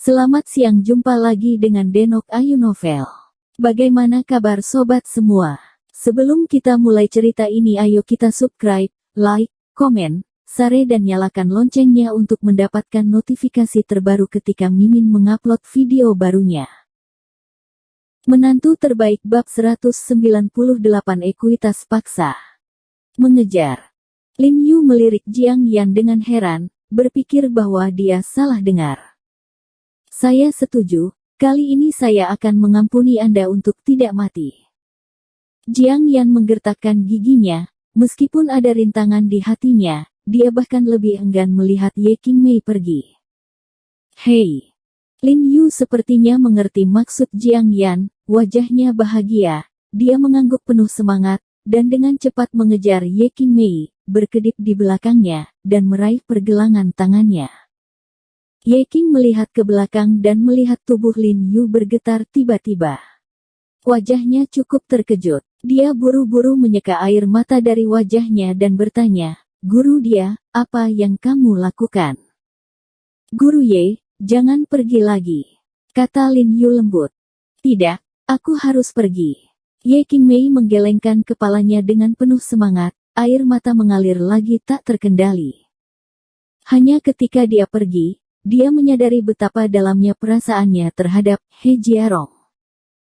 Selamat siang, jumpa lagi dengan Denok Ayu Novel. Bagaimana kabar sobat semua? Sebelum kita mulai cerita ini, ayo kita subscribe, like, komen, share dan nyalakan loncengnya untuk mendapatkan notifikasi terbaru ketika Mimin mengupload video barunya. Menantu terbaik bab 198 ekuitas paksa. Mengejar. Lin Yu melirik Jiang Yan dengan heran, berpikir bahwa dia salah dengar. Saya setuju, kali ini saya akan mengampuni Anda untuk tidak mati. Jiang Yan menggertakkan giginya, meskipun ada rintangan di hatinya, dia bahkan lebih enggan melihat Ye Qingmei pergi. Hei! Lin Yu sepertinya mengerti maksud Jiang Yan, wajahnya bahagia, dia mengangguk penuh semangat, dan dengan cepat mengejar Ye Qingmei, berkedip di belakangnya, dan meraih pergelangan tangannya. Ye Qing melihat ke belakang dan melihat tubuh Lin Yu bergetar tiba-tiba. Wajahnya cukup terkejut. Dia buru-buru menyeka air mata dari wajahnya dan bertanya, "Guru dia, apa yang kamu lakukan?" "Guru Ye, jangan pergi lagi," kata Lin Yu lembut. "Tidak, aku harus pergi." Ye Qingmei menggelengkan kepalanya dengan penuh semangat, air mata mengalir lagi tak terkendali. Hanya ketika dia pergi, dia menyadari betapa dalamnya perasaannya terhadap He Jiarong.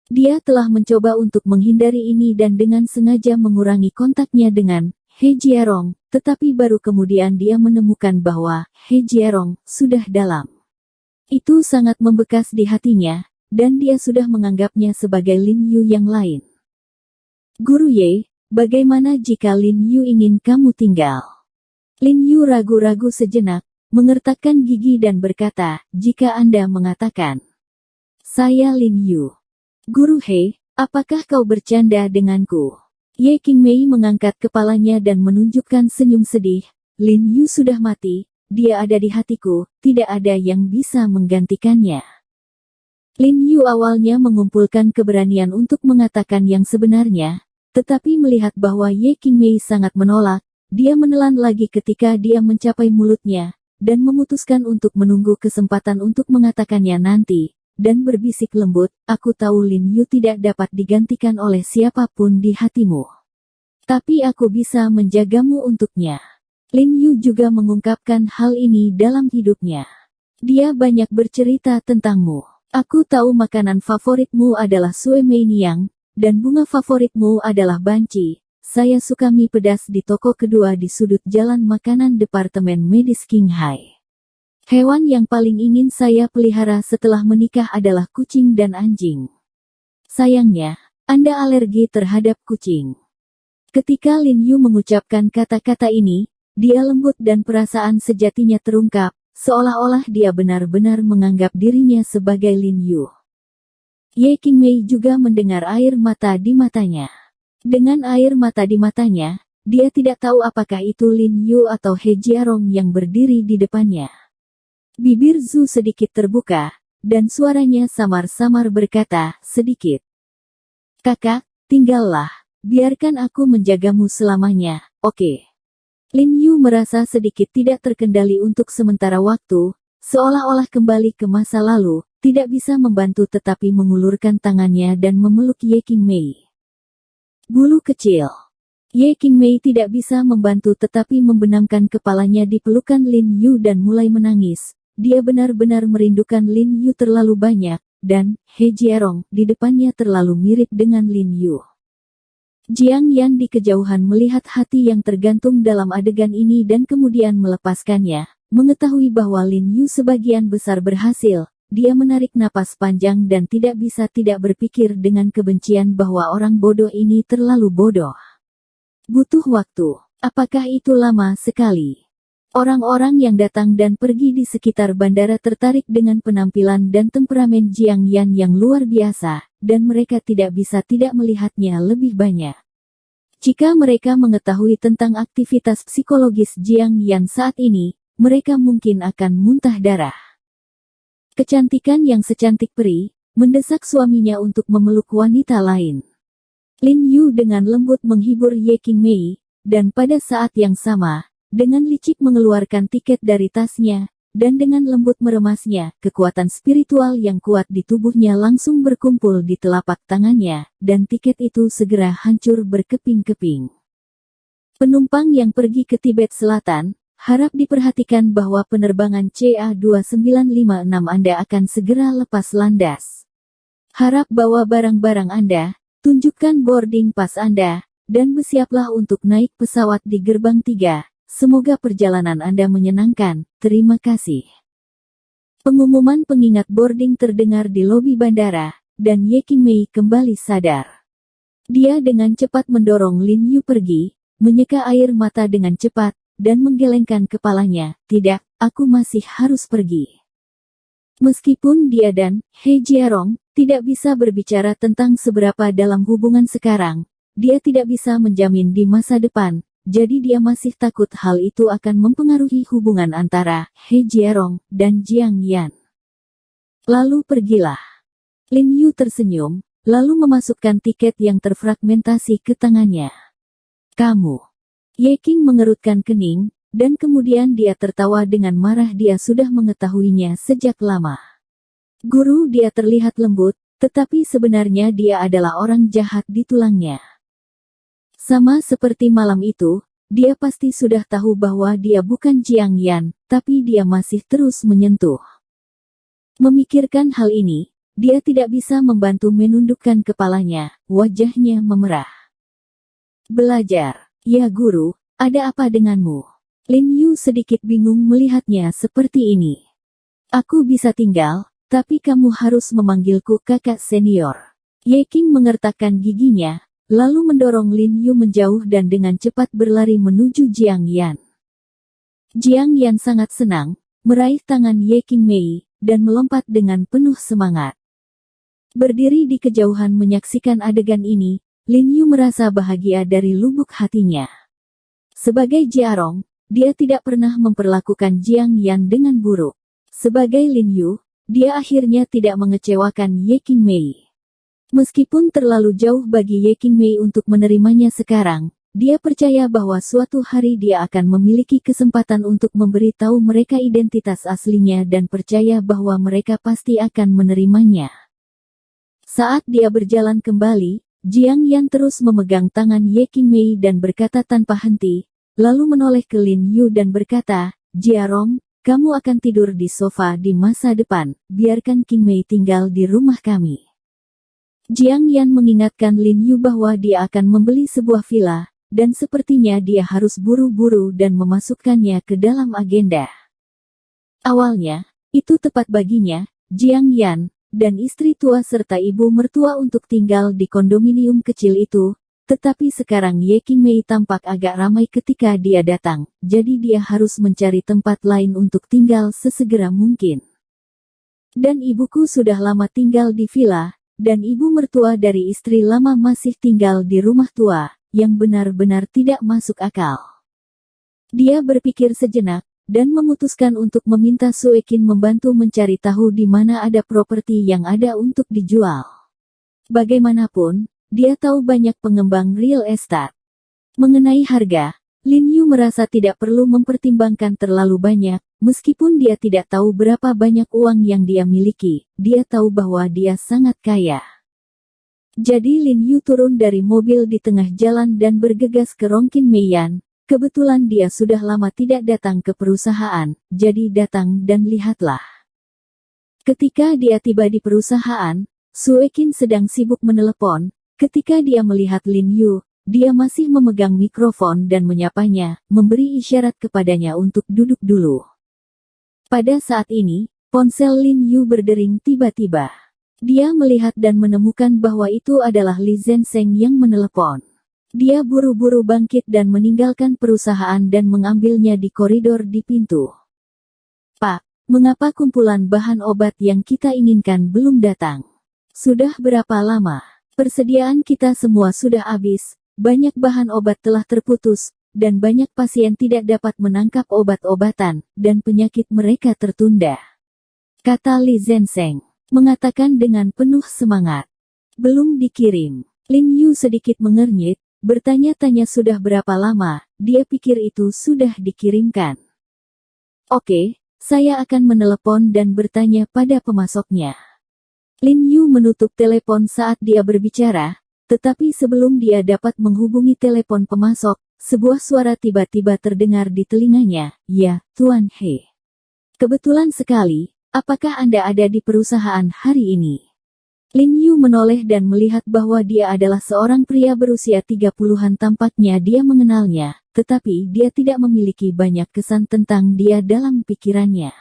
Dia telah mencoba untuk menghindari ini dan dengan sengaja mengurangi kontaknya dengan He Jiarong, tetapi baru kemudian dia menemukan bahwa He Jiarong sudah dalam. Itu sangat membekas di hatinya, dan dia sudah menganggapnya sebagai Lin Yu yang lain. "Guru Ye, bagaimana jika Lin Yu ingin kamu tinggal?" Lin Yu ragu-ragu sejenak, mengertakkan gigi dan berkata, "Jika Anda mengatakan, saya Lin Yu." "Guru He, apakah kau bercanda denganku?" Ye Qingmei mengangkat kepalanya dan menunjukkan senyum sedih. "Lin Yu sudah mati, dia ada di hatiku, tidak ada yang bisa menggantikannya." Lin Yu awalnya mengumpulkan keberanian untuk mengatakan yang sebenarnya, tetapi melihat bahwa Ye Qingmei sangat menolak, dia menelan lagi ketika dia mencapai mulutnya, dan memutuskan untuk menunggu kesempatan untuk mengatakannya nanti, dan berbisik lembut, "Aku tahu Lin Yu tidak dapat digantikan oleh siapapun di hatimu. Tapi aku bisa menjagamu untuknya." Lin Yu juga mengungkapkan hal ini dalam hidupnya. Dia banyak bercerita tentangmu. "Aku tahu makanan favoritmu adalah Sue Mei Niang, dan bunga favoritmu adalah banci. Saya suka mie pedas di toko kedua di sudut jalan makanan departemen medis Qinghai. Hewan yang paling ingin saya pelihara setelah menikah adalah kucing dan anjing. Sayangnya, Anda alergi terhadap kucing." Ketika Lin Yu mengucapkan kata-kata ini, dia lembut dan perasaan sejatinya terungkap, seolah-olah dia benar-benar menganggap dirinya sebagai Lin Yu. Ye Qingmei juga mendengar air mata di matanya. Dengan air mata di matanya, dia tidak tahu apakah itu Lin Yu atau He Jiarong yang berdiri di depannya. Bibir Zhu sedikit terbuka, dan suaranya samar-samar berkata, "Sedikit. Kakak, tinggallah, biarkan aku menjagamu selamanya, oke?" Lin Yu merasa sedikit tidak terkendali untuk sementara waktu, seolah-olah kembali ke masa lalu, tidak bisa membantu tetapi mengulurkan tangannya dan memeluk Ye Qingmei. "Bulu kecil." Ye Qingmei tidak bisa membantu tetapi membenamkan kepalanya di pelukan Lin Yu dan mulai menangis. Dia benar-benar merindukan Lin Yu terlalu banyak, dan He Jiarong di depannya terlalu mirip dengan Lin Yu. Jiang Yan di kejauhan melihat hati yang tergantung dalam adegan ini dan kemudian melepaskannya, mengetahui bahwa Lin Yu sebagian besar berhasil. Dia menarik napas panjang dan tidak bisa tidak berpikir dengan kebencian bahwa orang bodoh ini terlalu bodoh. Butuh waktu. Apakah itu lama sekali? Orang-orang yang datang dan pergi di sekitar bandara tertarik dengan penampilan dan temperamen Jiang Yan yang luar biasa, dan mereka tidak bisa tidak melihatnya lebih banyak. Jika mereka mengetahui tentang aktivitas psikologis Jiang Yan saat ini, mereka mungkin akan muntah darah. Kecantikan yang secantik peri, mendesak suaminya untuk memeluk wanita lain. Lin Yu dengan lembut menghibur Ye Qingmei, dan pada saat yang sama, dengan licik mengeluarkan tiket dari tasnya, dan dengan lembut meremasnya, kekuatan spiritual yang kuat di tubuhnya langsung berkumpul di telapak tangannya, dan tiket itu segera hancur berkeping-keping. Penumpang yang pergi ke Tibet Selatan, harap diperhatikan bahwa penerbangan CA2956 Anda akan segera lepas landas. Harap bawa barang-barang Anda, tunjukkan boarding pass Anda, dan bersiaplah untuk naik pesawat di gerbang 3. Semoga perjalanan Anda menyenangkan, terima kasih. Pengumuman pengingat boarding terdengar di lobi bandara, dan Ye Qingmei kembali sadar. Dia dengan cepat mendorong Lin Yu pergi, menyeka air mata dengan cepat, dan menggelengkan kepalanya. Tidak, aku masih harus pergi. Meskipun dia dan He Jiarong tidak bisa berbicara tentang seberapa dalam hubungan sekarang, dia tidak bisa menjamin di masa depan. Jadi dia masih takut hal itu akan mempengaruhi hubungan antara He Jiarong dan Jiang Yan. Lalu pergilah. Lin Yu tersenyum, lalu memasukkan tiket yang terfragmentasi ke tangannya. Kamu. Ye Qing mengerutkan kening, dan kemudian dia tertawa dengan marah. Dia sudah mengetahuinya sejak lama. Guru, dia terlihat lembut, tetapi sebenarnya dia adalah orang jahat di tulangnya. Sama seperti malam itu, dia pasti sudah tahu bahwa dia bukan Jiang Yan, tapi dia masih terus menyentuh. Memikirkan hal ini, dia tidak bisa membantu menundukkan kepalanya, wajahnya memerah. Belajar, ya guru, ada apa denganmu? Lin Yu sedikit bingung melihatnya seperti ini. Aku bisa tinggal, tapi kamu harus memanggilku kakak senior. Ye Qing mengertakkan giginya, lalu mendorong Lin Yu menjauh dan dengan cepat berlari menuju Jiang Yan. Jiang Yan sangat senang, meraih tangan Ye Qingmei, dan melompat dengan penuh semangat. Berdiri di kejauhan menyaksikan adegan ini, Lin Yu merasa bahagia dari lubuk hatinya. Sebagai Jiarong, dia tidak pernah memperlakukan Jiang Yan dengan buruk. Sebagai Lin Yu, dia akhirnya tidak mengecewakan Ye Qingmei. Meskipun terlalu jauh bagi Ye Qingmei untuk menerimanya sekarang, dia percaya bahwa suatu hari dia akan memiliki kesempatan untuk memberitahu mereka identitas aslinya dan percaya bahwa mereka pasti akan menerimanya. Saat dia berjalan kembali, Jiang Yan terus memegang tangan Ye Qingmei dan berkata tanpa henti, lalu menoleh ke Lin Yu dan berkata, Jiarong, kamu akan tidur di sofa di masa depan, biarkan Qingmei tinggal di rumah kami. Jiang Yan mengingatkan Lin Yu bahwa dia akan membeli sebuah villa, dan sepertinya dia harus buru-buru dan memasukkannya ke dalam agenda. Awalnya, itu tepat baginya, Jiang Yan, dan istri tua serta ibu mertua untuk tinggal di kondominium kecil itu, tetapi sekarang Ye Qingmei tampak agak ramai ketika dia datang, jadi dia harus mencari tempat lain untuk tinggal sesegera mungkin. Dan ibuku sudah lama tinggal di villa, dan ibu mertua dari istri lama masih tinggal di rumah tua, yang benar-benar tidak masuk akal. Dia berpikir sejenak, dan memutuskan untuk meminta Suekin membantu mencari tahu di mana ada properti yang ada untuk dijual. Bagaimanapun, dia tahu banyak pengembang real estate. Mengenai harga, Lin Yu merasa tidak perlu mempertimbangkan terlalu banyak, meskipun dia tidak tahu berapa banyak uang yang dia miliki, dia tahu bahwa dia sangat kaya. Jadi Lin Yu turun dari mobil di tengah jalan dan bergegas ke Rongkin Meiyan. Kebetulan dia sudah lama tidak datang ke perusahaan, jadi datang dan lihatlah. Ketika dia tiba di perusahaan, Suekin sedang sibuk menelepon. Ketika dia melihat Lin Yu, dia masih memegang mikrofon dan menyapanya, memberi isyarat kepadanya untuk duduk dulu. Pada saat ini, ponsel Lin Yu berdering tiba-tiba. Dia melihat dan menemukan bahwa itu adalah Li Zhensheng yang menelepon. Dia buru-buru bangkit dan meninggalkan perusahaan dan mengambilnya di koridor di pintu. Pak, mengapa kumpulan bahan obat yang kita inginkan belum datang? Sudah berapa lama? Persediaan kita semua sudah habis, banyak bahan obat telah terputus, dan banyak pasien tidak dapat menangkap obat-obatan, dan penyakit mereka tertunda. Kata Li Zhensheng, mengatakan dengan penuh semangat. Belum dikirim. Lin Yu sedikit mengernyit, bertanya-tanya sudah berapa lama, dia pikir itu sudah dikirimkan. Oke, Saya akan menelepon dan bertanya pada pemasoknya. Lin Yu menutup telepon saat dia berbicara, tetapi sebelum dia dapat menghubungi telepon pemasok, sebuah suara tiba-tiba terdengar di telinganya. Ya, Tuan He. Kebetulan sekali, apakah Anda ada di perusahaan hari ini? Lin Yu menoleh dan melihat bahwa dia adalah seorang pria berusia 30-an. Tampaknya dia mengenalnya, tetapi dia tidak memiliki banyak kesan tentang dia dalam pikirannya.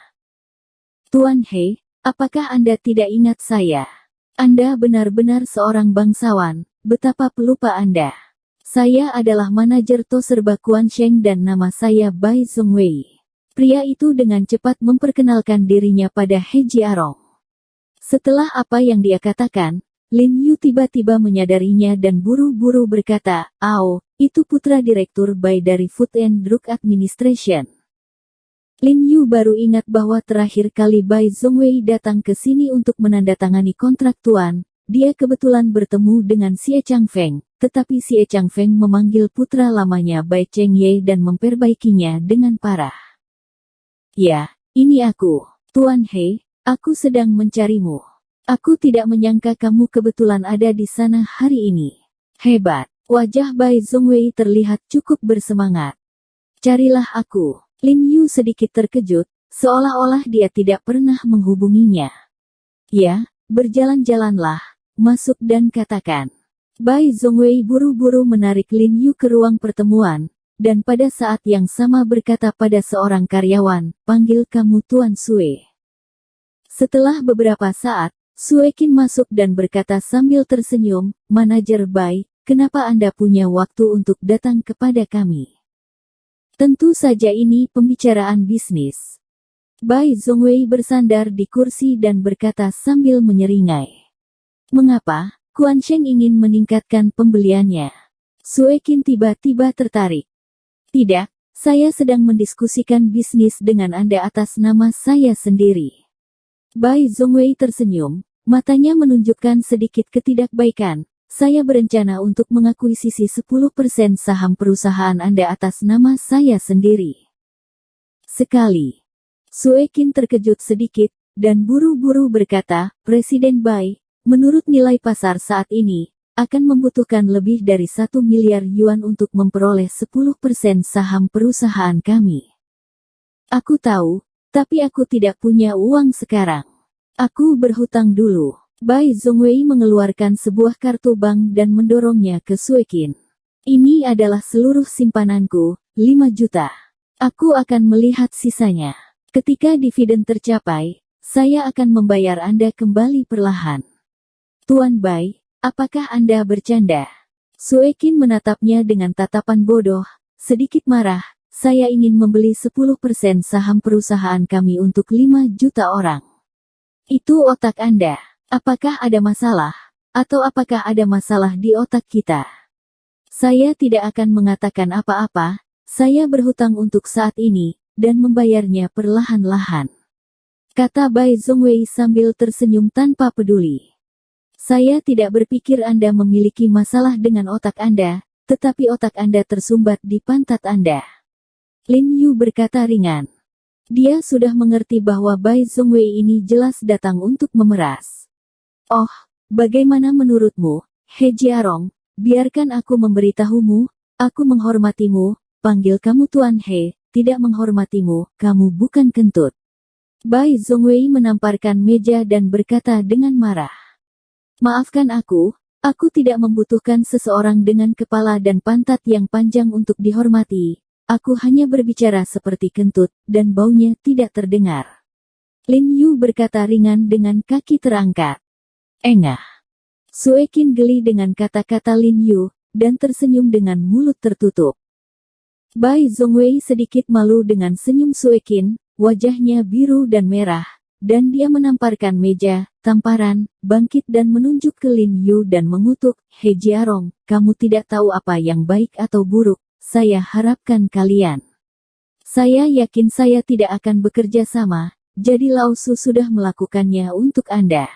Tuan He, apakah Anda tidak ingat saya? Anda benar-benar seorang bangsawan, betapa pelupa Anda. Saya adalah manajer To Serba Kuan Sheng dan nama saya Bai Zongwei. Pria itu dengan cepat memperkenalkan dirinya pada He Jiarong. Setelah apa yang dia katakan, Lin Yu tiba-tiba menyadarinya dan buru-buru berkata, "Ao, itu putra Direktur Bai dari Food and Drug Administration." Lin Yu baru ingat bahwa terakhir kali Bai Zongwei datang ke sini untuk menandatangani kontrak tuan, dia kebetulan bertemu dengan Xie Changfeng, tetapi Xie Changfeng memanggil putra lamanya Bai Chengye dan memperbaikinya dengan parah. "Ya, ini aku, Tuan He. Aku sedang mencarimu. Aku tidak menyangka kamu kebetulan ada di sana hari ini." Hebat. Wajah Bai Zongwei terlihat cukup bersemangat. "Carilah aku." Lin Yu sedikit terkejut, seolah-olah dia tidak pernah menghubunginya. "Ya, berjalan-jalanlah, masuk dan katakan." Bai Zongwei buru-buru menarik Lin Yu ke ruang pertemuan, dan pada saat yang sama berkata pada seorang karyawan, "Panggil kamu Tuan Sue." Setelah beberapa saat, Sue Qin masuk dan berkata sambil tersenyum, "Manajer Bai, kenapa Anda punya waktu untuk datang kepada kami?" "Tentu saja ini pembicaraan bisnis." Bai Zongwei bersandar di kursi dan berkata sambil menyeringai. "Mengapa? Kuan Sheng ingin meningkatkan pembeliannya." Sue Qin tiba-tiba tertarik. "Tidak, saya sedang mendiskusikan bisnis dengan Anda atas nama saya sendiri." Bai Zongwei tersenyum, matanya menunjukkan sedikit ketidakbaikan. "Saya berencana untuk mengakuisisi 10% saham perusahaan Anda atas nama saya sendiri." Sekali. Sue Qin terkejut sedikit, dan buru-buru berkata, "Presiden Bai, menurut nilai pasar saat ini, akan membutuhkan lebih dari 1 miliar yuan untuk memperoleh 10% saham perusahaan kami." "Aku tahu, tapi aku tidak punya uang sekarang. Aku berhutang dulu." Bai Zongwei mengeluarkan sebuah kartu bank dan mendorongnya ke Sue Qin. "Ini adalah seluruh simpananku, 5 juta. Aku akan melihat sisanya. Ketika dividen tercapai, saya akan membayar Anda kembali perlahan." "Tuan Bai, apakah Anda bercanda?" Sue Qin menatapnya dengan tatapan bodoh, sedikit marah. "Saya ingin membeli 10% saham perusahaan kami untuk 5 juta orang. Itu otak Anda. Apakah ada masalah? Atau apakah ada masalah di otak kita?" "Saya tidak akan mengatakan apa-apa, saya berhutang untuk saat ini, dan membayarnya perlahan-lahan," kata Bai Zongwei sambil tersenyum tanpa peduli. "Saya tidak berpikir Anda memiliki masalah dengan otak Anda, tetapi otak Anda tersumbat di pantat Anda." Lin Yu berkata ringan. Dia sudah mengerti bahwa Bai Zongwei ini jelas datang untuk memeras. "Oh, bagaimana menurutmu, He Jiarong? Biarkan aku memberitahumu, aku menghormatimu, panggil kamu Tuan He, tidak menghormatimu, kamu bukan kentut." Bai Zongwei menamparkan meja dan berkata dengan marah. "Maafkan aku tidak membutuhkan seseorang dengan kepala dan pantat yang panjang untuk dihormati. Aku hanya berbicara seperti kentut, dan baunya tidak terdengar." Lin Yu berkata ringan dengan kaki terangkat. "Engah." Sue Qin geli dengan kata-kata Lin Yu, dan tersenyum dengan mulut tertutup. Bai Zongwei sedikit malu dengan senyum Sue Qin, wajahnya biru dan merah, dan dia menamparkan meja, tamparan, bangkit dan menunjuk ke Lin Yu dan mengutuk, "He Jiarong, kamu tidak tahu apa yang baik atau buruk. Saya harapkan kalian. Saya yakin saya tidak akan bekerja sama, jadi Lao Su sudah melakukannya untuk Anda.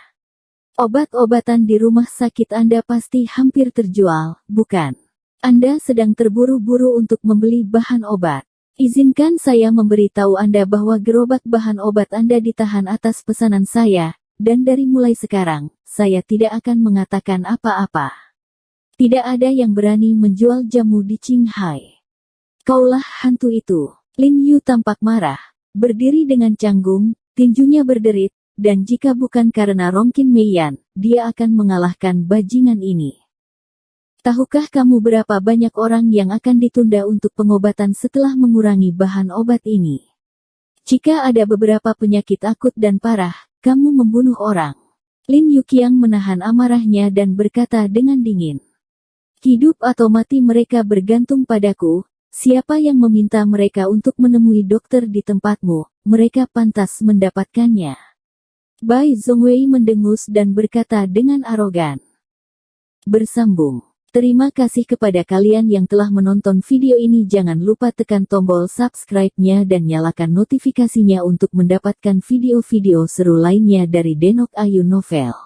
Obat-obatan di rumah sakit Anda pasti hampir terjual, bukan? Anda sedang terburu-buru untuk membeli bahan obat. Izinkan saya memberitahu Anda bahwa gerobak bahan obat Anda ditahan atas pesanan saya, dan dari mulai sekarang, saya tidak akan mengatakan apa-apa. Tidak ada yang berani menjual jamu di Qinghai. Kaulah hantu itu. Lin Yu tampak marah, berdiri dengan canggung, tinjunya berderit, dan jika bukan karena Rongkin Meiyan, dia akan mengalahkan bajingan ini. Tahukah kamu berapa banyak orang yang akan ditunda untuk pengobatan setelah mengurangi bahan obat ini? Jika ada beberapa penyakit akut dan parah, kamu membunuh orang. Lin Yuqiang menahan amarahnya dan berkata dengan dingin. Hidup atau mati mereka bergantung padaku, siapa yang meminta mereka untuk menemui dokter di tempatmu, mereka pantas mendapatkannya. Bai Zhongwei mendengus dan berkata dengan arogan. Bersambung. Terima kasih kepada kalian yang telah menonton video ini. Jangan lupa tekan tombol subscribe-nya dan nyalakan notifikasinya untuk mendapatkan video-video seru lainnya dari Denok Ayu Novel.